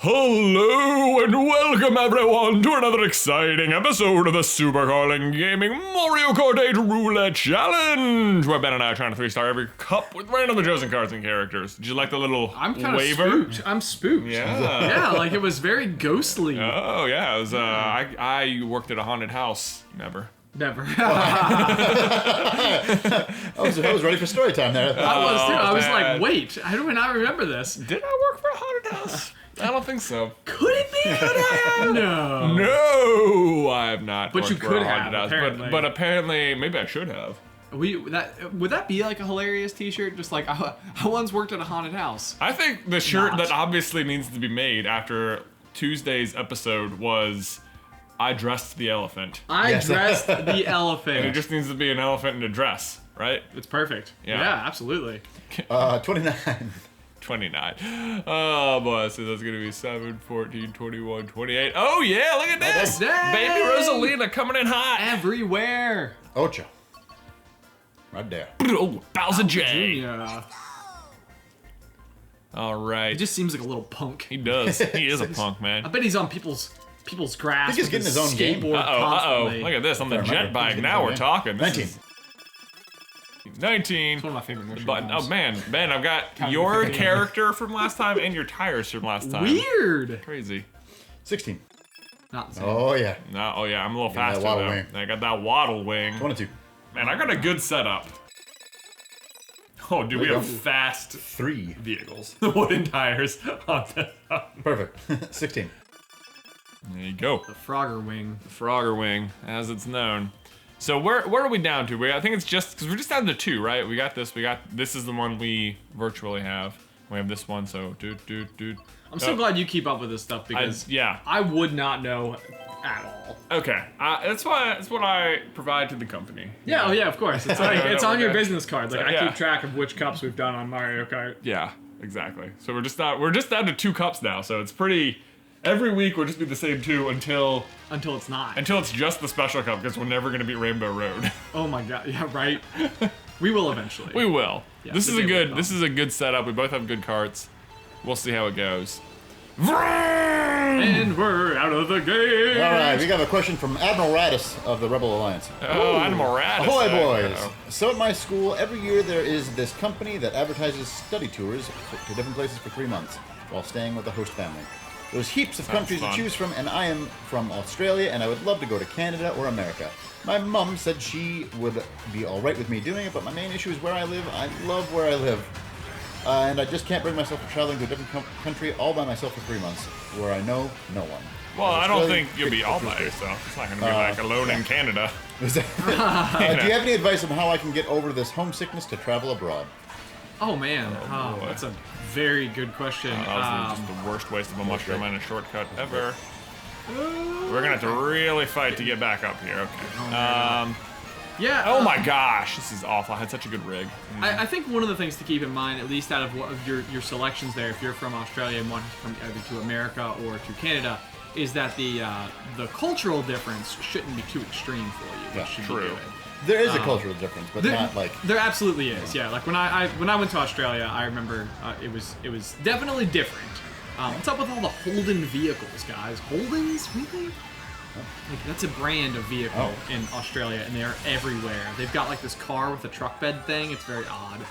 Hello and welcome everyone to another exciting episode of the Super Carlin Gaming Mario Kart 8 Roulette Challenge, where Ben and I are trying to 3-star every cup with randomly chosen cards and characters. Did you like the little waiver? Spooked. I'm spooked. Yeah. Yeah, like it was very ghostly. Oh yeah, it was. I worked at a haunted house. Never. I was ready for story time there. I was too. I was like, wait, how do I not remember this? Did I work for a haunted house? I don't think so. Could it be? Could I have? No. No, I have not. But worked you for could a haunted have, house. apparently. But apparently, maybe I should have. Would that be like a hilarious T-shirt? Just like I once worked at a haunted house. I think the shirt that obviously needs to be made after Tuesday's episode was I dressed the elephant. I dressed the elephant. And it just needs to be an elephant in a dress, right? It's perfect. Yeah, absolutely. 29. 29. Oh boy, so that's gonna be 7, 14, 21, 28. Oh yeah, look at this! Dang. Baby Rosalina coming in hot! Everywhere. Ocho. Right there. Oh, Bowser J! Yeah. Alright. He just seems like a little punk. He does. He is a punk, I man. bet he's on people's grass. I think he's getting his own skateboard game. constantly. Look at this, on the Remember, jet bike. he's Now we're getting talking. This 19. is 19. It's one of my favorite nursery Button. rhymes. Oh man, Ben, I've got your character from last time and your tires from last time. Weird. Crazy. 16. Not the same. Oh, yeah. No, oh yeah, I'm a little Give me that faster waddle though. wing. I got that waddle wing. 22. Man, I got a good setup. Oh, dude, we There you have go. fast 3. vehicles. Wooden tires on this. Perfect. 16. There you go. The Frogger wing. The Frogger wing, as it's known. So where are we down to? I think it's just, because we're just down to 2, right? We got this is the one we virtually have. We have this one, so dude. I'm so glad you keep up with this stuff because yeah. I would not know at all. Okay, that's what I provide to the company. Yeah, oh yeah, of course. It's like it's on your Okay. business card. Like I Yeah. keep track of which cups we've done on Mario Kart. Yeah, exactly. So we're just down to 2 cups now. So it's pretty. Every week we'll just be the same 2 until Until it's not. it's just the special cup, because we're never gonna beat Rainbow Road. Oh my god. Yeah, right. We will eventually. We will. Yeah, this the is a day will good. come. This is a good setup. We both have good carts. We'll see how it goes. And we're out of the game. All right, we got a question from Admiral Radis of the Rebel Alliance. Oh, Animal Rat. Ahoy, boys! So at my school, every year there is this company that advertises study tours to different places for 3 months while staying with the host family. There's heaps of countries fun. to choose from, and I am from Australia, and I would love to go to Canada or America. My mum said she would be alright with me doing it, but my main issue is where I live. I love where I live. And I just can't bring myself to traveling to a different country all by myself for 3 months, where I know no one. Well, I don't Australia- think you'll be all by yourself. It's not gonna be like alone in Canada. Do you have any advice on how I can get over this homesickness to travel abroad? Oh man. Oh, boy. that's a very good question. That was just the worst waste of a mushroom and a shortcut ever. We're gonna have to really fight to get back up here. Okay. Yeah. Oh my gosh, this is awful. I had such a good rig. I think one of the things to keep in mind, at least out of what of your selections there, if you're from Australia and wanting to come either to America or to Canada, is that the cultural difference shouldn't be too extreme for you. Yeah, which should true. Be good. There is a cultural difference, but not like... There absolutely is. Yeah, like when I went to Australia, I remember it was definitely different. What's up with all the Holden vehicles, guys? Holdens, really? Like that's a brand of vehicle in Australia, and they are everywhere. They've got like this car with a truck bed thing. It's very odd.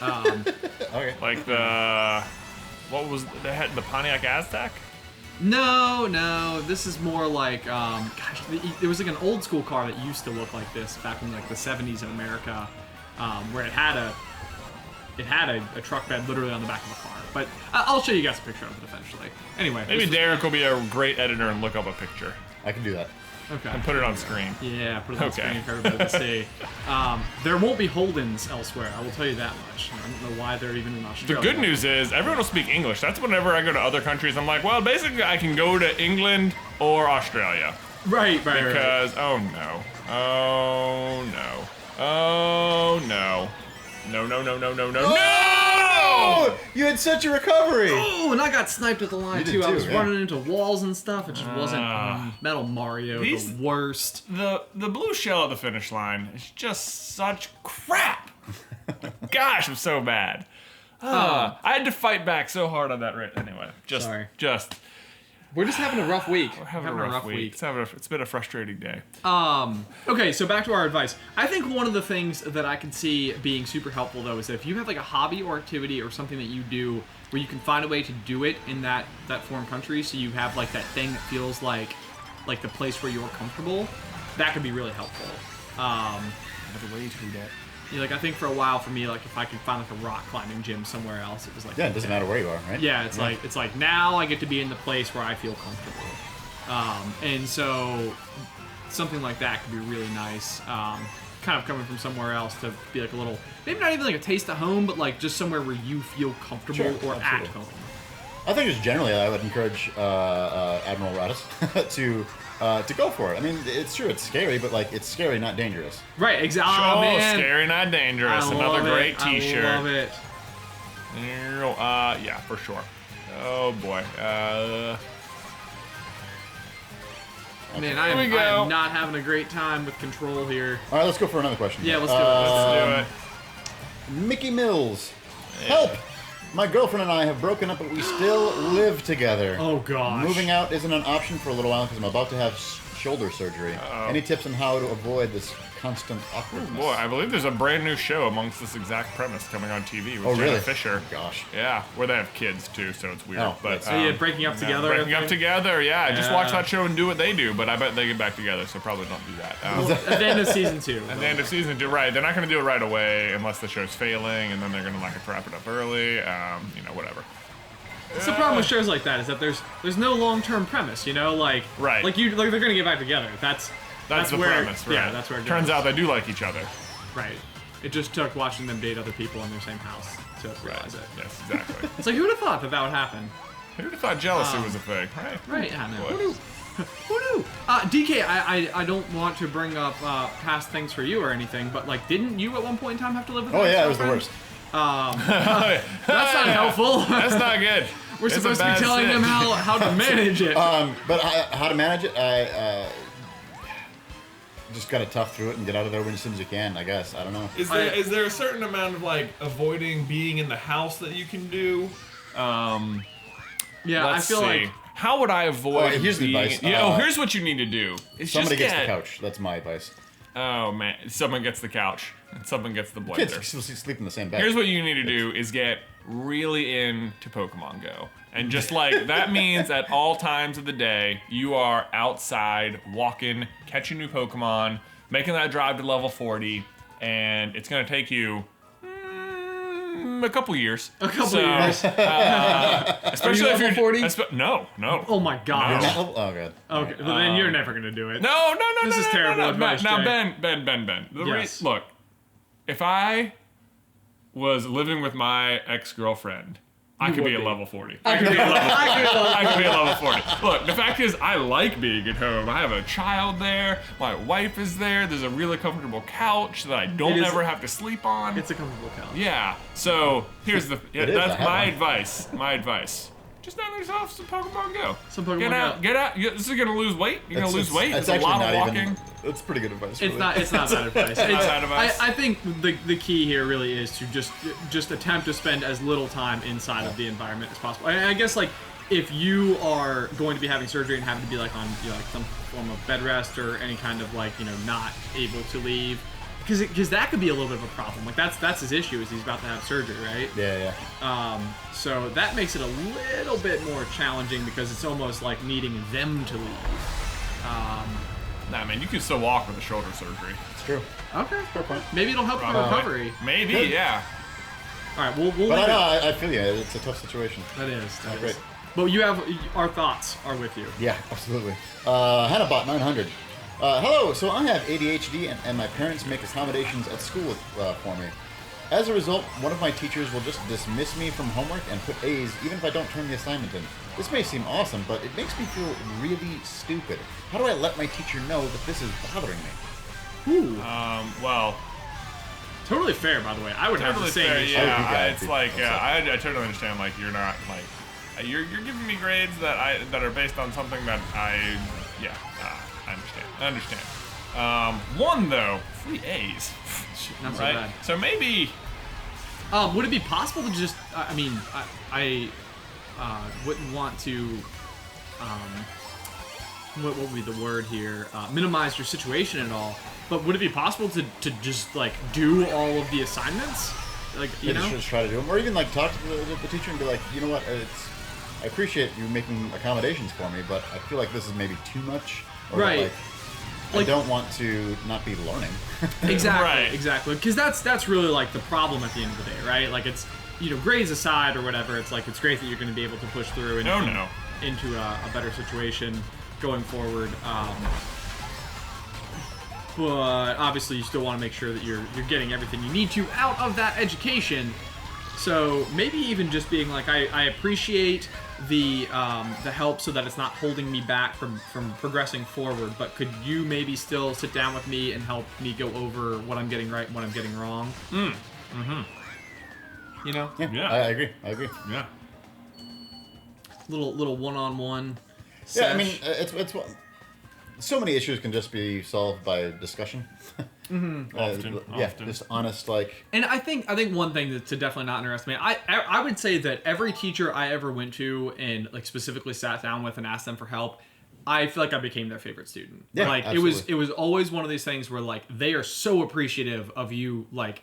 Okay. Like what was they had the Pontiac Aztec? No, this is more like, there was like an old school car that used to look like this back in like the 70s in America, where it had a truck bed literally on the back of a car. But I'll show you guys a picture of it eventually. Anyway. Maybe Derek will be a great editor and look up a picture I can do that. Okay. and put it on screen. Yeah, put it on Okay. screen for everybody to see. There won't be Holdens elsewhere, I will tell you that much. I don't know why they're even in The Australia. good news is everyone will speak English. That's whenever I go to other countries, I'm like, well, basically I can go to England or Australia. Right. Because, oh no. No! Oh! You had such a recovery! Oh, and I got sniped at the line You did too. I too, was yeah. running into walls and stuff. It just wasn't Metal Mario, These- the worst. The blue shell at the finish line is just such crap. Gosh, I'm so bad. I had to fight back so hard on that race. Anyway, Sorry. just We're just having a rough week. We're having a rough week. It's been a frustrating day. Okay, so back to our advice. I think one of the things that I can see being super helpful, though, is that if you have like a hobby or activity or something that you do where you can find a way to do it in that foreign country, so you have like that thing that feels like the place where you're comfortable, that could be really helpful. Another way to do that. Yeah, like I think for a while for me, like if I could find like a rock climbing gym somewhere else, it was like it doesn't matter where you are, right? Yeah, it's like now I get to be in the place where I feel comfortable, and so something like that could be really nice. Kind of coming from somewhere else to be like a little, maybe not even like a taste of home, but like just somewhere where you feel comfortable or absolutely. at home. I think just generally, I would encourage Admiral Radis to go for it. I mean, it's true, it's scary, but like it's scary, not dangerous. Right, exactly. Oh, man. Scary, not dangerous. Another great T-shirt. I love it. Yeah, for sure. Oh boy. Man, I am not having a great time with control here. All right, let's go for another question. Yeah, let's do it. Let's do it. Mickey Mills, help! My girlfriend and I have broken up, but we still live together. Oh gosh. Moving out isn't an option for a little while because I'm about to have shoulder surgery. Any tips on how to avoid this constant awkwardness? Boy, I believe there's a brand new show amongst this exact premise coming on TV with Jenna Fisher. Oh, gosh. Yeah, where they have kids too, so it's weird. Oh, but So yeah, breaking up together. Breaking up together, yeah. Just Yeah. watch that show and do what they do, but I bet they get back together, so probably don't do that. At the end of season 2. At the end of season 2, right? They're not going to do it right away unless the show's failing, and then they're going to like wrap it up early. Whatever. It's the problem with shows like that is that there's no long-term premise, you know, like Right. like they're gonna get back together. That's the where, premise, right? Yeah, that's where it Turns goes. out they do like each other. Right. It just took watching them date other people in their same house to realize it. Yes, exactly. It's like, who would have thought that would happen? Who would have thought jealousy was a thing? Right. Right, yeah, no. Boy. Who knew? Who knew? DK, I don't want to bring up past things for you or anything, but like, didn't you at one point in time have to live with Oh an yeah, it was the ex-girlfriend? worst. That's not helpful. That's not good. We're It's a supposed to be bad telling sin. them how to manage it. But how to manage it? I just gotta tough through it and get out of there as soon as you can. I guess. I don't know. Is there a certain amount of like avoiding being in the house that you can do? Yeah, Let's I feel see. like How would I avoid? here's the being, advice. Here's what you need to do. It's Somebody just gets the get, couch. That's my advice. Oh man, someone gets the couch and someone gets the blender. Kids can still sleep in the same bed. Here's what you need to do is get really into Pokemon Go. And just like that means at all times of the day, you are outside walking, catching new Pokemon, making that drive to level 40, and it's going to take you a couple years. a couple years. Especially Are if you you're level 40? No. Oh my gosh. Oh god. Okay, but then you're never gonna do it. No. This is terrible advice, Now, Jay. Ben. Yes. Look, if I was living with my ex-girlfriend, I could be at level 40. I could be at level 40. Look, the fact is, I like being at home. I have a child there. My wife is there. There's a really comfortable couch that I don't It is- ever have to sleep on. It's a comfortable couch. Yeah. So here's is, that's I my have advice. My advice. Just download yourself some Pokemon Go. Some Pokemon Get out. Go. Get out. This is gonna lose weight. You're gonna lose weight. It's It's a actually lot not of walking. even. It's pretty good advice. It's really. not bad advice. It's, bad advice. I think the key here really is to just attempt to spend as little time inside of the environment as possible. I guess like if you are going to be having surgery and having to be like on like some form of bed rest or any kind of like not able to leave, because that could be a little bit of a problem. Like that's his issue is he's about to have surgery, right? Yeah. So that makes it a little bit more challenging because it's almost like needing them to leave. Nah, man, you can still walk with a shoulder surgery. It's true. Okay. Fair point. Maybe it'll help the recovery. Maybe, Good. yeah. All right, we'll But leave I it. know. I feel you. It's a tough situation. That is. That is. great. But you have our thoughts are with you. Yeah, absolutely. Hannahbot 900. Hello. So I have ADHD, and my parents make accommodations at school for me. As a result, one of my teachers will just dismiss me from homework and put A's even if I don't turn the assignment in. This may seem awesome, but it makes me feel really stupid. How do I let my teacher know that this is bothering me? Ooh. Well, Totally fair, by the way. I would have totally the same fair, issue. I would be yeah. glad It's to. like, I'm I totally understand. Like, you're not like, you're giving me grades that are based on something that I understand. One though, 3 A's, Not so right? bad. So maybe. Would it be possible to just? I mean, I wouldn't want to what would be the word here? Minimize your situation at all. But would it be possible to just like do all of the assignments? Like, you know? Just try to do them. Or even like talk to the teacher and be like, you know what, I appreciate you making accommodations for me, but I feel like this is maybe too much. Or Right. I don't want to not be learning. Exactly, Right. exactly. Because that's really like the problem at the end of the day, right? Like it's, you know, grades aside or whatever, it's like it's great that you're going to be able to push through and into a better situation going forward. But obviously you still want to make sure that you're getting everything you need to out of that education. So maybe even just being like, I appreciate the help so that it's not holding me back from progressing forward, but could you maybe still sit down with me and help me go over what I'm getting right and what I'm getting wrong? You know? Yeah. I agree. Yeah. Little one-on-one Yeah, I mean, sesh. it's so many issues can just be solved by discussion. Often. Just honest, like. And I think one thing to definitely not underestimate, I would say that every teacher I ever went to and like specifically sat down with and asked them for help, I feel like I became their favorite student. Yeah, like absolutely. it was always one of these things where like they are so appreciative of you like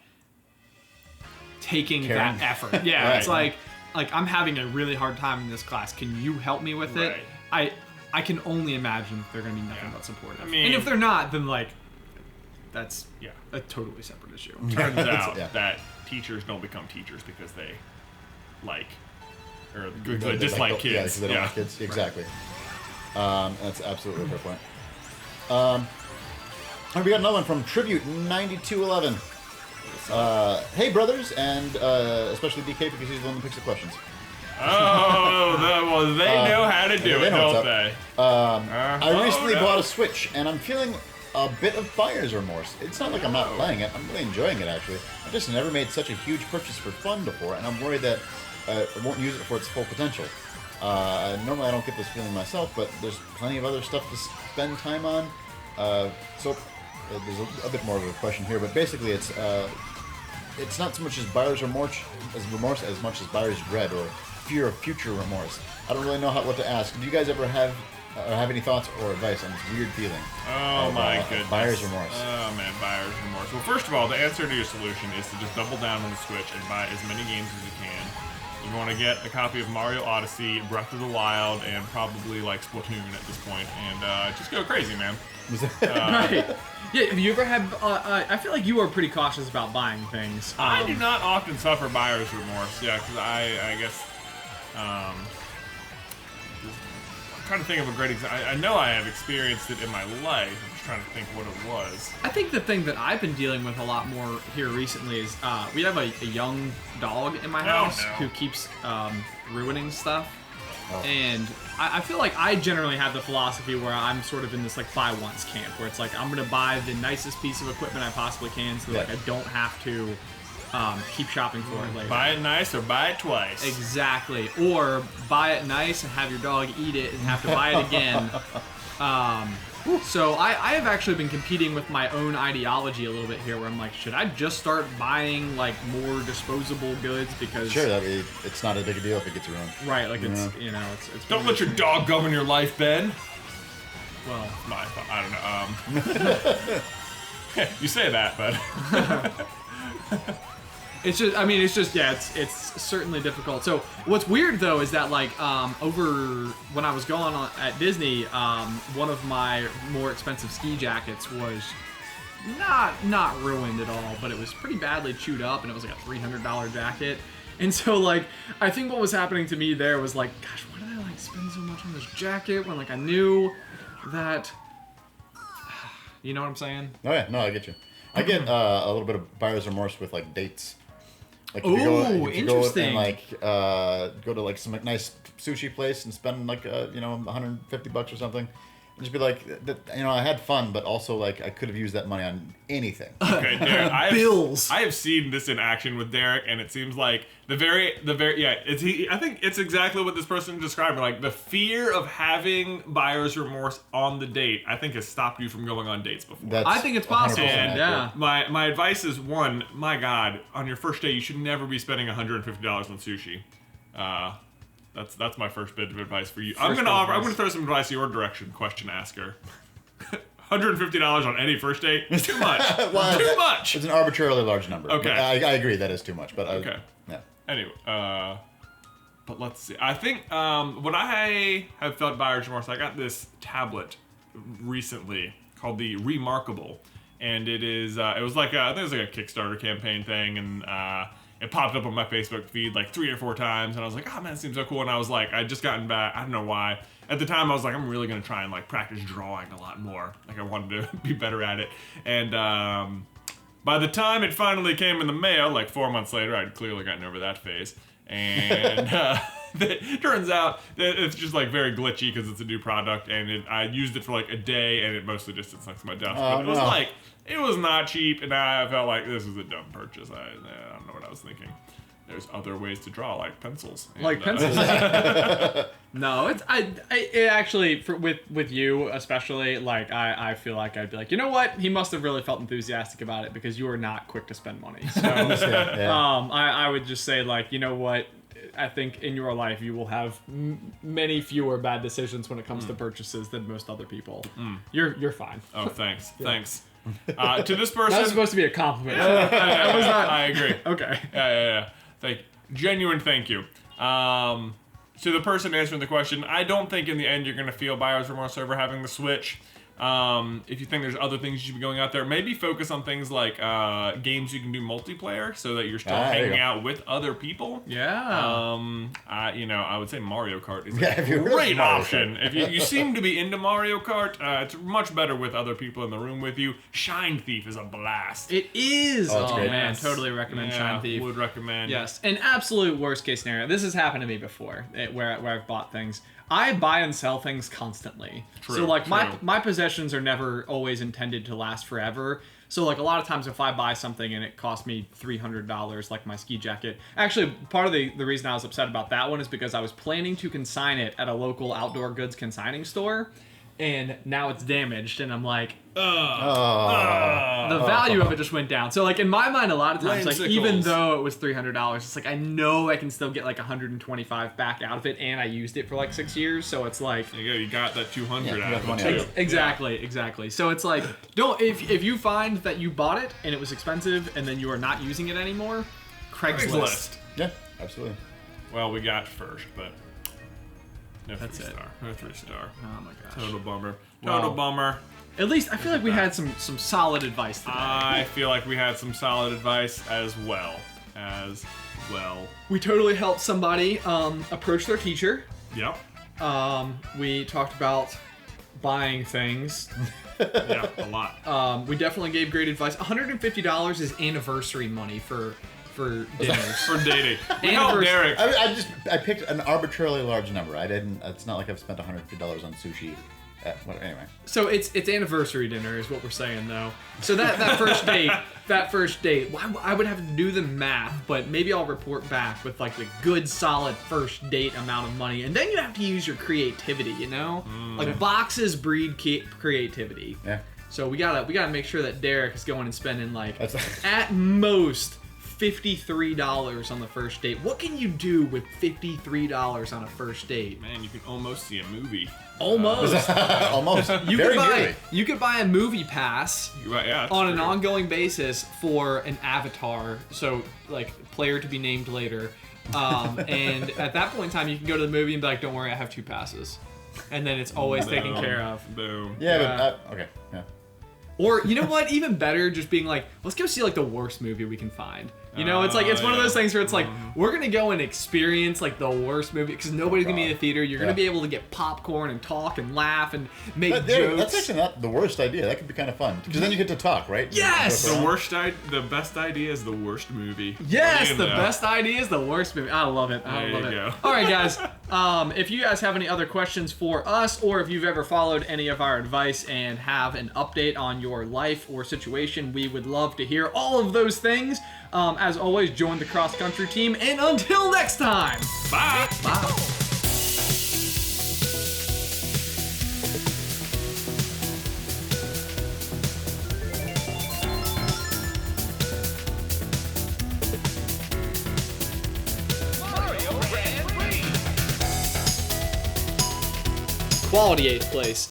taking Caring. that effort. Yeah, Right. it's like I'm having a really hard time in this class. Can you help me with it? I can only imagine they're going to be nothing but supportive. I mean- and if they're not, then like that's Yeah. a totally separate issue. Turns out Yeah. that teachers don't become teachers because they like or They dislike like, kids. Yeah, because they don't like kids. Exactly. That's absolutely a fair point. And we got another one from Tribute 9211. Hey, brothers, and especially DK because he's the one that picks the questions. Well, they know how to do they it, know what's don't up. they? I recently bought a Switch, and I'm feeling a bit of buyer's remorse. It's not like I'm not playing it. I'm really enjoying it, actually. I've just never made such a huge purchase for fun before, and I'm worried that I won't use it for its full potential. Normally, I don't get this feeling myself, but there's plenty of other stuff to spend time on. So there's a bit more of a question here, but basically it's not so much as buyer's remorse as much as buyer's dread or fear of future remorse. I don't really know what to ask. Do you guys ever have any thoughts or advice on this weird feeling? Oh my goodness. Buyer's remorse. Oh man, buyer's remorse. Well, first of all, the answer to your solution is to just double down on the Switch and buy as many games as you can. You want to get a copy of Mario Odyssey, Breath of the Wild, and probably like Splatoon at this point, and just go crazy, man. Right. Yeah, have you ever had... I feel like you are pretty cautious about buying things. I do not often suffer buyer's remorse. Yeah, because I guess... I'm trying to think of a great example. I know I have experienced it in my life. I'm just trying to think what it was. I think the thing that I've been dealing with a lot more here recently is we have a young dog in my house no. who keeps ruining stuff. Oh. And I feel like I generally have the philosophy where I'm sort of in this like buy once camp, where it's like I'm gonna buy the nicest piece of equipment I possibly can, so that like I don't have to keep shopping for it later. Buy it nice or buy it twice. Exactly, or buy it nice and have your dog eat it and have to buy it again. So I have actually been competing with my own ideology a little bit here, where I'm like, should I just start buying like more disposable goods because Sure, it's not a big a deal if it gets ruined. right, like it's you know it's Don't let your dog govern your life, Ben. well My, I don't know. You say that, but it's just yeah, it's certainly difficult. So what's weird though is that like over when I was going on at Disney, one of my more expensive ski jackets was not ruined at all, but it was pretty badly chewed up, and it was like a $300 jacket. And so like I think what was happening to me there was like, gosh, why did I like spend so much on this jacket when like I knew that, you know what I'm saying? Oh yeah, no, I get you. I get a little bit of buyer's remorse with like dates. Like if Ooh, if you go interesting. and like go to like some nice sushi place and spend like $150 or something, and just be like, I had fun, but also like I could have used that money on anything. okay, Derek, Bills. I have seen this in action with Derek, and it seems like the very yeah. I think it's exactly what this person described. Like the fear of having buyer's remorse on the date, I think has stopped you from going on dates before. That's I think it's possible. 100% And accurate. yeah. My advice is one, my God, on your first date you should never be spending $150 on sushi. That's my first bit of advice for you. I'm gonna throw some advice your direction, question asker. $150 on any first date? Too much. Too much. It's an arbitrarily large number. Okay. I agree that is too much, but okay. Yeah. Anyway, but let's see. I think when I have felt buyer's remorse, I got this tablet recently called the Remarkable, and it is it was like I think it was like a Kickstarter campaign thing, and it popped up on my Facebook feed like 3 or 4 times, and I was like, oh man, it seems so cool. And I was like, I'd just gotten back. I don't know why. At the time, I was like, I'm really gonna try and like practice drawing a lot more. Like I wanted to be better at it. And by the time it finally came in the mail, like 4 months later, I'd clearly gotten over that phase. And it turns out that it's just like very glitchy because it's a new product. And I used it for like a day, and it mostly just sits next to my desk. But it was like, it was not cheap, and I felt like this was a dumb purchase. I don't know what I was thinking. There's other ways to draw, like pencils. Like pencils. No, it actually with you especially, like I feel like I'd be like, you know what? He must have really felt enthusiastic about it because you are not quick to spend money. So I would just say, like, you know what? I think in your life you will have many fewer bad decisions when it comes to purchases than most other people. You're fine. Oh, thanks. Thanks. To this person, that was supposed to be a compliment. I agree. Okay. Yeah. Genuine thank you. To the person answering the question, I don't think in the end you're going to feel buyer's remorse over having the Switch. If you think there's other things you should be going out there, maybe focus on things like games you can do multiplayer so that you're still hanging out with other people. Yeah. I would say Mario Kart is a great option. If you seem to be into Mario Kart, it's much better with other people in the room with you. Shine Thief is a blast. It is. Oh, man, yes. Totally recommend Shine Thief. Would recommend. Yes. An absolute worst case scenario. This has happened to me before, where I've bought things. I buy and sell things constantly. So like my possessions are never always intended to last forever. So like a lot of times if I buy something and it costs me $300, like my ski jacket. Actually, part of the reason I was upset about that one is because I was planning to consign it at a local outdoor goods consigning store, and now it's damaged, and I'm like, the value of it just went down. So like in my mind, a lot of times, like even though it was $300, it's like I know I can still get like $125 back out of it, and I used it for like 6 years, so it's like you got that $200 out of it too. Exactly. So it's like, don't if you find that you bought it and it was expensive and then you are not using it anymore, Craigslist. Yeah, absolutely. Well, we got first, but no That's 3-star. No 3-star. Oh my gosh. Total bummer. Well, Bummer. At least I feel like we had some solid advice today. I feel like we had some solid advice as well. We totally helped somebody approach their teacher. Yep. We talked about buying things. Yeah, a lot. We definitely gave great advice. $150 is anniversary money for dinners. For dating. We helped Derek. I picked an arbitrarily large number. I didn't. It's not like I've spent $150 on sushi. Anyway. So it's anniversary dinner is what we're saying though. So that first date, I would have to do the math, but maybe I'll report back with like the good solid first date amount of money, and then you have to use your creativity, you know? Like boxes breed creativity. Yeah. So we gotta make sure that Derek is going and spending like at most $53 on the first date. What can you do with $53 on a first date? Man, you can almost see a movie. Almost. Almost. You could buy a movie pass on an true. ongoing basis for an avatar, so like player to be named later. And at that point in time, you can go to the movie and be like, "Don't worry, I have 2 passes," and then it's always taken care of. Boom. Yeah, but okay. Yeah. Or you know what? Even better, just being like, let's go see like the worst movie we can find. You know, it's like it's one of those things where it's like we're gonna go and experience like the worst movie because nobody's gonna be in the theater. You're gonna be able to get popcorn and talk and laugh and make jokes. That's actually not the worst idea. That could be kind of fun because then you get to talk, right? Yes. The best idea is the worst movie. Yes, the best idea is the worst movie. I love it. I love it. Go. All right, guys. If you guys have any other questions for us, or if you've ever followed any of our advice and have an update on your life or situation, we would love to hear all of those things. As always, join the cross-country team, and until next time, Bye. bye. Mario Grand Prix! quality 8th place.